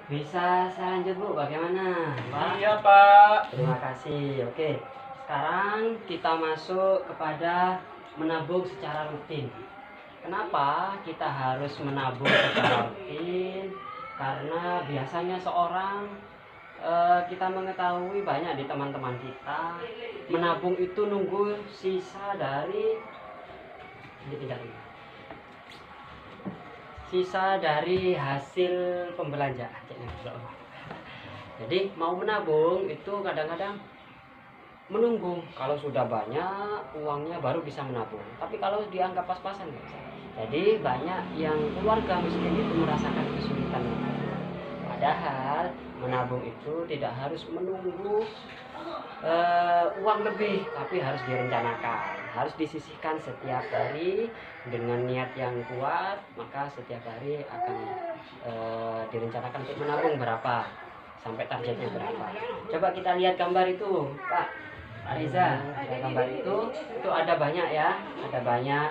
Bisa saya lanjut Bu, bagaimana Pak? Iya Pak. Terima kasih. Oke, sekarang kita masuk kepada menabung secara rutin. Kenapa kita harus menabung secara rutin? Karena biasanya seorang kita mengetahui banyak di teman-teman kita menabung itu nunggu sisa dari sisa dari hasil pembelanjaan. Jadi mau menabung itu kadang-kadang menunggu kalau sudah banyak uangnya baru bisa menabung, tapi kalau dianggap pas-pasan nggak bisa. Jadi banyak yang keluarga miskin itu merasakan kesulitan menabung. Padahal menabung itu tidak harus menunggu uang lebih, tapi harus direncanakan, harus disisihkan setiap hari dengan niat yang kuat. Maka setiap hari akan direncanakan untuk menabung berapa sampai targetnya berapa. Coba kita lihat gambar itu Pak Ariza. Gambar itu ada banyak ya, ada banyak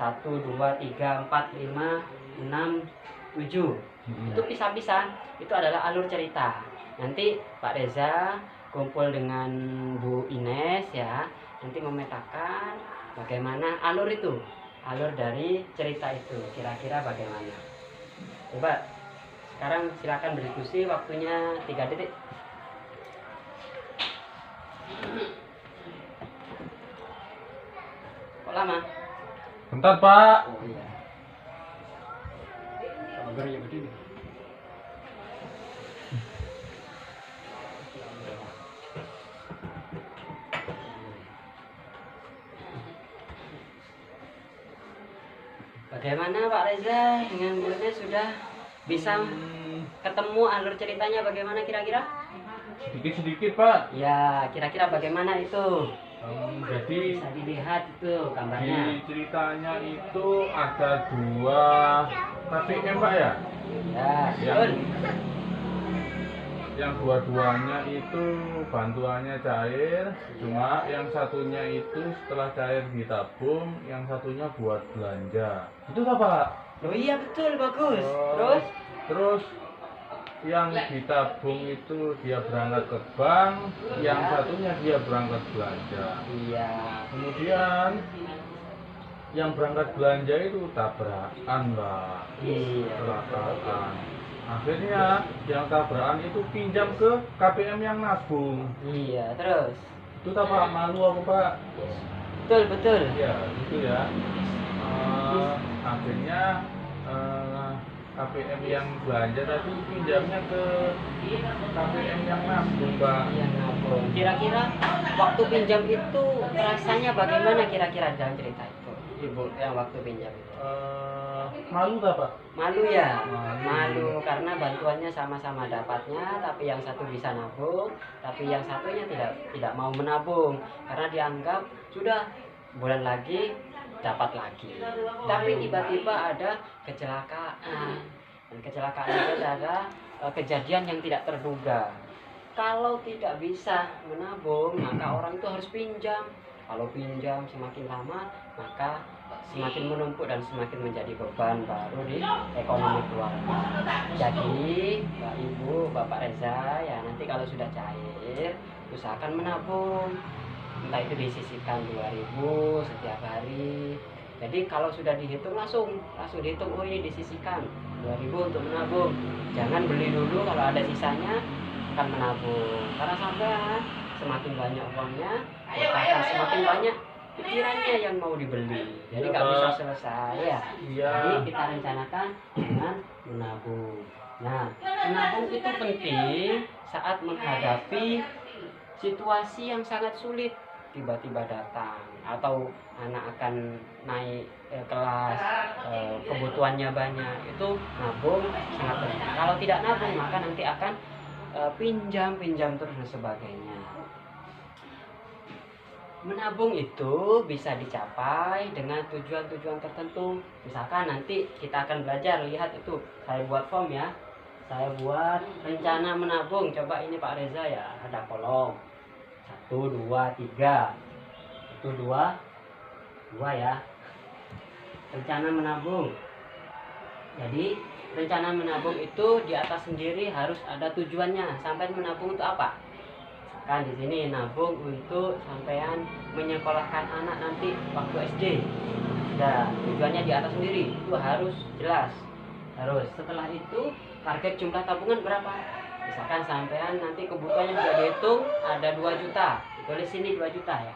1 2 3 4 5 6 7. Itu pisah-pisah, itu adalah alur cerita. Nanti Pak Reza kumpul dengan Bu Ines ya, nanti memetakan bagaimana alur itu, alur dari cerita itu kira-kira bagaimana. Coba sekarang silakan berdiskusi, waktunya 3 detik. Kok lama? Bentar Pak. Oh iya. Bentar ya begini. Bagaimana Pak Reza dengan Bu Ines, sudah bisa ketemu alur ceritanya bagaimana kira-kira? Sedikit-sedikit Pak. Ya, kira-kira bagaimana itu? Jadi Bisa dilihat itu di gambarnya. ceritanya itu ada 2 KPM Pak ya. Ya, Yang betul. yang dua-duanya itu bantuannya cair, cuma yang satunya itu setelah cair ditabung, yang satunya buat belanja. Itu apa Pak? Oh iya betul, bagus. Oh, Terus? terus yang ditabung itu dia berangkat ke bank, yang satunya dia berangkat belanja. Iya. Kemudian yang berangkat belanja itu tabrakan Pak, Iya. kecelakaan. Akhirnya yang tabrakan itu pinjam ke KPM yang nabung. Iya, terus? Itu tak Pak, malu aku Pak. Betul, betul. Ya gitu ya. Akhirnya KPM yang belanja tadi pinjamnya ke KPM yang nabung Pak. Iya, nabung. Kira-kira waktu pinjam itu rasanya bagaimana kira-kira dalam cerita itu? Ibu yang waktu pinjam itu. Malu tak Pak? Malu ya? Malu. Malu karena bantuannya sama-sama dapatnya, tapi yang satu bisa nabung, tapi yang satunya tidak mau menabung karena dianggap sudah bulan lagi dapat lagi. Tapi tiba-tiba ada kecelakaan. Dan kecelakaan itu adalah kejadian yang tidak terduga. Kalau tidak bisa menabung, maka orang itu harus pinjam. Kalau pinjam semakin lama, maka semakin menumpuk dan semakin menjadi beban baru di ekonomi keluarga. Jadi, Mbak Ibu, Bapak Reza, ya nanti kalau sudah cair, usahakan menabung. Entah itu disisihkan 2.000 setiap hari. Jadi kalau sudah dihitung langsung dihitung, oh ini disisihkan 2.000 untuk menabung. Jangan beli dulu, kalau ada sisanya akan menabung. Karena sampai semakin banyak uangnya, maka akan semakin banyak pikirannya yang mau dibeli. Jadi nggak bisa selesai ya. Iya. Jadi kita rencanakan dengan menabung. Nah, menabung itu penting saat menghadapi situasi yang sangat sulit, tiba-tiba datang atau anak akan naik kelas, kebutuhannya banyak, itu nabung sangat penting. Kalau tidak nabung maka nanti akan pinjam terus dan sebagainya. Menabung itu bisa dicapai dengan tujuan-tujuan tertentu. Misalkan nanti kita akan belajar, lihat itu saya buat form ya, saya buat rencana menabung. Coba ini Pak Reza ya, ada kolom 1 2 3, itu 2 ya, rencana menabung. Jadi rencana menabung itu di atas sendiri harus ada tujuannya. Sampai menabung untuk apa? Kan di sini nabung untuk sampean menyekolahkan anak nanti waktu SD. Nah, tujuannya di atas sendiri itu harus jelas. Harus. Setelah itu target jumlah tabungan berapa? Misalkan sampean nanti kebutuhannya sudah dihitung ada 2 juta. Tulis sini 2 juta ya.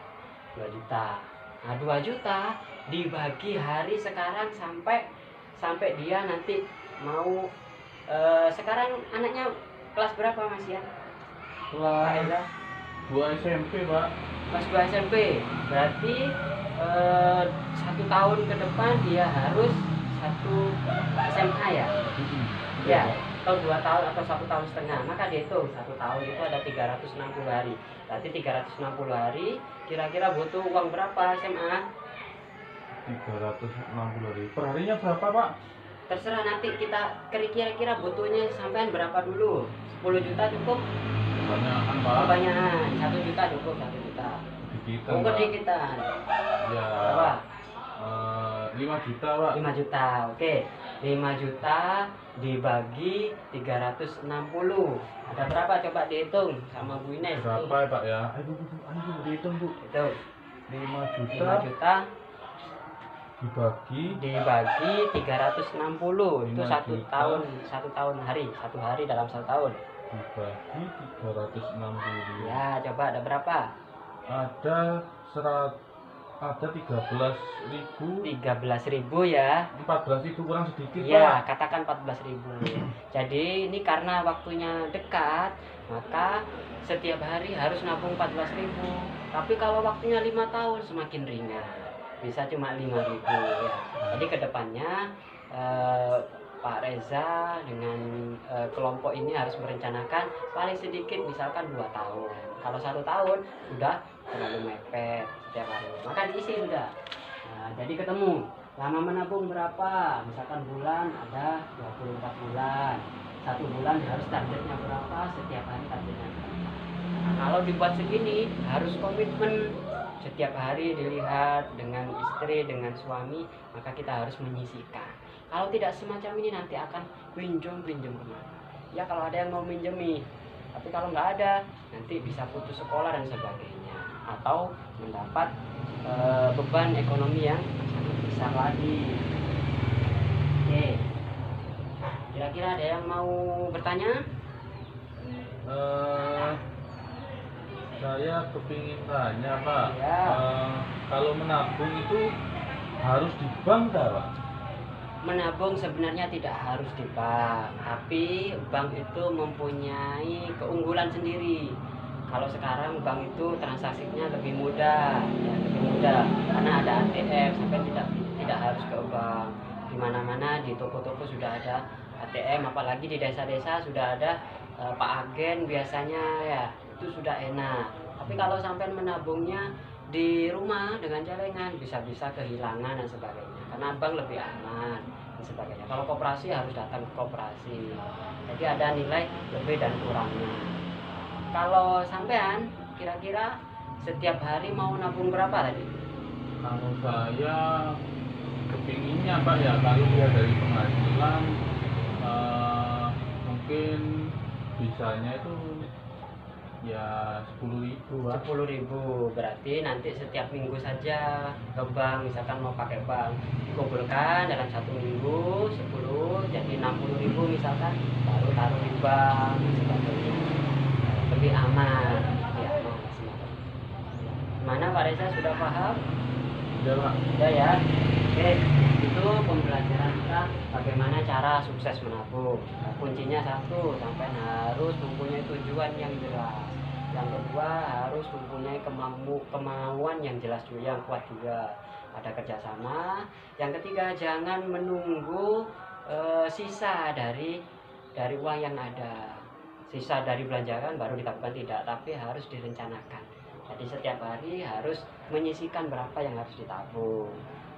2 juta. Nah, 2 juta dibagi hari sekarang sampai dia nanti mau sekarang anaknya kelas berapa Mas ya? Pak Eza? 2 SMP, Pak. Kelas 2 SMP. Berarti 1 tahun ke depan dia harus 1 SMA ya? Ya, atau 2 tahun atau 1 tahun setengah. Maka dihitung 1 tahun itu ada 360 hari. Berarti 360 hari kira-kira butuh uang berapa SMA? 360 hari. Per harinya berapa, Pak? Terserah nanti kita kira-kira butuhnya sampean berapa dulu. 10 juta cukup? Kebanyakan, Pak. Kebanyakan. 1 juta cukup, 1 juta. Dikitan, Oh, Pak. kedikitan. Ya. Berapa? 5 juta, Pak. 5 juta. Oke. 5 juta dibagi 360. Ada berapa coba dihitung sama Bu Ines? Berapa ya, Pak ya? Ayo, dihitung, Bu. Itu 5 juta 5 juta dibagi dibagi 360 itu 5 1 juta. tahun, 1 tahun hari, 1 hari dalam 1 tahun. dibagi 360. Ya, coba ada berapa? Ada 13.000. 13.000 ya. 14.000 kurang sedikit, Iya, Pak. katakan 14.000. Jadi ini karena waktunya dekat, maka setiap hari harus nabung 14.000. Tapi kalau waktunya 5 tahun semakin ringan. Bisa cuma 5.000 ya. Jadi kedepannya Pak Reza dengan kelompok ini harus merencanakan paling sedikit misalkan 2 tahun. Kalau 1 tahun sudah terlalu mepet setiap hari. Maka diisi sudah. Nah, jadi ketemu lama menabung berapa? Misalkan bulan ada 24 bulan. 1 bulan harus targetnya berapa? Setiap hari targetnya berapa? Nah, kalau dibuat segini harus komitmen setiap hari dilihat dengan istri, dengan suami, maka kita harus menyisihkan. Kalau tidak semacam ini nanti akan pinjam kemana? Ya kalau ada yang mau minjemi, tapi kalau nggak ada nanti bisa putus sekolah dan sebagainya, atau mendapat beban ekonomi yang sangat besar lagi. Oke, kira-kira ada yang mau bertanya? Saya kepingin tanya, Pak. Ya. Kalau menabung itu harus di bank, Pak? Menabung sebenarnya tidak harus di bank, tapi bank itu mempunyai keunggulan sendiri. Kalau sekarang bank itu transaksinya lebih mudah, ya, lebih mudah karena ada ATM, sampai tidak harus ke bank. Di mana-mana di toko-toko sudah ada ATM, apalagi di desa-desa sudah ada Pak Agen biasanya ya, itu sudah enak. Tapi kalau sampai menabungnya di rumah dengan celengan bisa-bisa kehilangan dan sebagainya, karena bank lebih aman dan sebagainya. Kalau koperasi harus datang ke koperasi, jadi ada nilai lebih dan kurangnya. Kalau sampean kira-kira setiap hari mau nabung berapa tadi? Kalau saya kepinginnya, Pak, ya kalau dia dari penghasilan mungkin bisanya itu ya 10.000, Pak. 10.000 berarti nanti setiap minggu saja ke bank, misalkan mau pakai bank, kumpulkan dalam 1 minggu 10 jadi 60.000 misalkan, baru taruh di bank dan sebagainya. Lebih aman, lebih aman. Mana Pak Reza sudah paham? Udah, Pak. Sudah ya. Oke, itu pembelajaran kita bagaimana cara sukses menabung. Nah, kuncinya satu, sampai harus mempunyai tujuan yang jelas. Yang kedua harus mempunyai kemauan yang jelas juga, yang kuat juga. Ada kerjasama. Yang ketiga jangan menunggu sisa dari uang yang ada. Sisa dari belanjakan baru ditabungkan, tidak, tapi harus direncanakan. Jadi setiap hari harus menyisihkan berapa yang harus ditabung.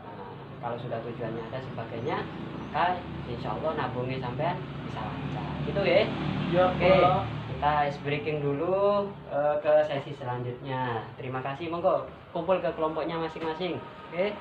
Nah, kalau sudah tujuannya ada sebagainya, maka insya Allah nabungnya sampean bisa lancar. Gitu ya. Ya, Oke, Pak. kita ice breaking dulu ke sesi selanjutnya. Terima kasih, monggo kumpul ke kelompoknya masing-masing. Oke.